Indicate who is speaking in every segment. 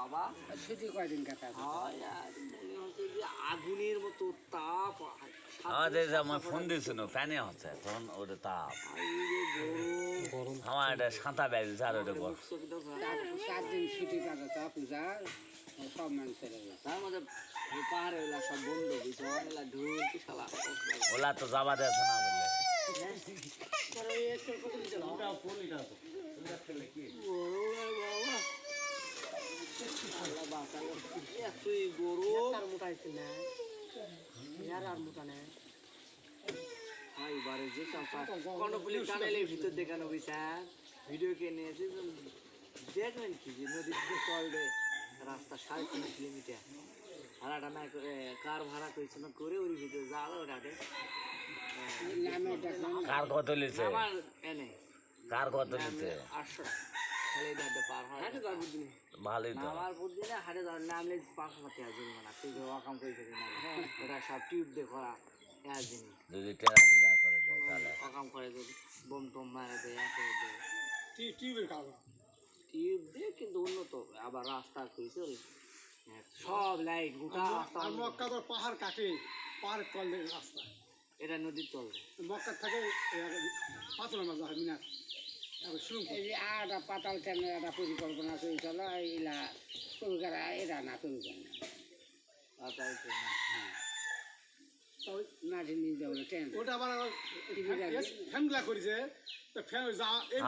Speaker 1: বাবা
Speaker 2: ছুটি কয়দিন কাটা
Speaker 1: হয় আর মনে হচ্ছে যে আগুনের মতো তাপ
Speaker 3: আমাদের যেমন ফোন দিয়েছিল ফ্যানে হচ্ছে তখন ওটা তাপ
Speaker 1: গরম
Speaker 3: আমার এটা সাঁতা বেরিয়েছে আর ওটা গরম
Speaker 2: 4 দিন ছুটি কাটা পূজা সব মানুষ চলে গেছে
Speaker 1: তার মধ্যে পাহাড়ে ওলা সব বন্ধ হয়েছে ওলা ঢোল কি শালা
Speaker 3: ওলা তো যাবা দিয়েছে না বললে
Speaker 1: তুই গরু
Speaker 2: মোটাইছে না আর মোটা নেই
Speaker 1: এবারে যে কর্ণফুলি টানেলের ভিতর দেখানো হয়েছে ভিডিও কে নিয়েছে দেখবেন কি যে নদীর চলবে রাস্তা 3.5 কিলোমিটার ভাড়াটা না কার ভাড়া করেছিল করে ওই ভিতরে যাওয়া ওটাতে
Speaker 3: কার কত লিছে
Speaker 1: আমার এনে
Speaker 3: কার কত লিছে
Speaker 1: 800 খালি দাদা পার হয় হাটে যাওয়ার বুদ্ধি
Speaker 3: ভালোই তো
Speaker 1: আমার বুদ্ধি না হাটে যাওয়ার নামলে 500 টাকা জরিমানা তুই ওয়াকাম করে দেবে না ওটা সব টিউব দিয়ে করা এক জিনিস
Speaker 3: যদি টেরা করে দেয় তাহলে
Speaker 1: ওয়াকাম করে দেবে বোম টোম মারে দেয় করে দেবে
Speaker 2: টিউবের কাজ
Speaker 1: টিউব দিয়ে কিন্তু উন্নত আবার রাস্তা কইছে সব লাইট গোটা রাস্তা
Speaker 2: আর মক্কা তো পাহাড় কাটে পাহাড় তলে রাস্তা
Speaker 1: এটা নদীর তল
Speaker 2: মক্কা থেকে পাথর মাঝে হয় মিনার এই যে আটা পাতাল ট্রেনের একটা পরিকল্পনা করেছিল এলা কবিকারা এরা না কবিকার না মাটি নিতে হবে ট্রেন ওটা আবার ফ্যানগুলা করেছে ফ্যান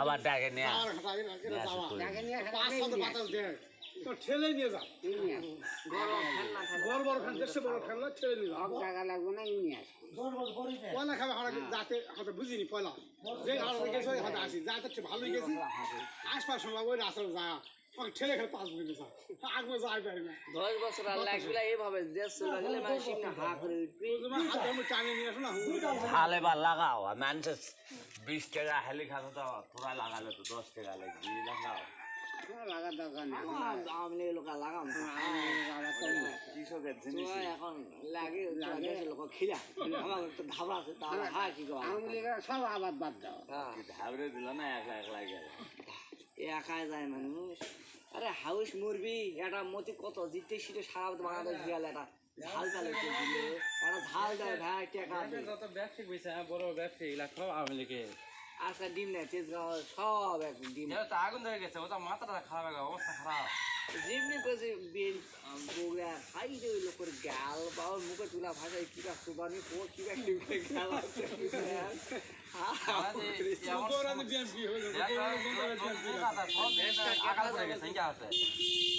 Speaker 3: আবার ডাকে নিয়ে
Speaker 2: ডাকে নিয়ে বাতাস দেয় তো ঠেলে নিয়ে যাও বড় বড় ফ্যান দেশে বড় ফ্যান ঠেলে নিয়ে যাও টাকা লাগবে না নিয়ে আসবে পয়লা খাবে আমরা যাতে হয়তো বুঝিনি পয়লা যে আমরা গেছি হয়তো আসি যাতে ভালোই গেছি আশপাশ সময় ওই রাস্তা যা ঠেলে খেলে 5 মিনিট যা আগে যাই পারি না
Speaker 1: 10 বছর আর লাগবে এইভাবে দেশ চলে গেলে মানুষ না হা করে উঠবে
Speaker 2: হাতে আমি টানে নিয়ে আসো না
Speaker 3: তাহলে বা লাগাও মানুষ 20 টাকা হেলি খাতো তো তোরা লাগালে তো 10 টাকা লাগবে লাগাও
Speaker 2: লাগার দরকার নেই
Speaker 1: আমলে লোক লাগাম
Speaker 3: কৃষকের জিনিস
Speaker 1: এখন লাগে লাগে লোক খিলা আমার তো ধাবা আছে তাহলে হ্যাঁ কি গো
Speaker 2: আমলে সব আবাদ বাদ দাও
Speaker 3: ধাবরে দিল না একলা একলা গেল
Speaker 1: একাই যায় মানুষ আরে হাউস মুরবি এটা মতি কত জিতে সিটে সারা বাংলাদেশ গেল এটা ঝাল চালে দিলে এটা ঝাল দেয় ভাই টাকা
Speaker 4: যত ব্যবসায়িক পয়সা বড় ব্যবসায়ী এগুলা সব আওয়ামী লীগের
Speaker 1: আজকে ডিম নেই তেজগাঁও সব এক ডিম
Speaker 4: তো আগুন ধরে গেছে ওটা মাথাটা খারাপ হয়ে গেছে অবস্থা খারাপ
Speaker 1: যেমনি করেছে বিল বগুড়া খাই যে ওই লোকের গাল বা ওর মুখে তুলা ভাষায় কিবা সুবানি পো কিবা কিবা গাল আছে
Speaker 4: সব আগাল পড়ে গেছে আছে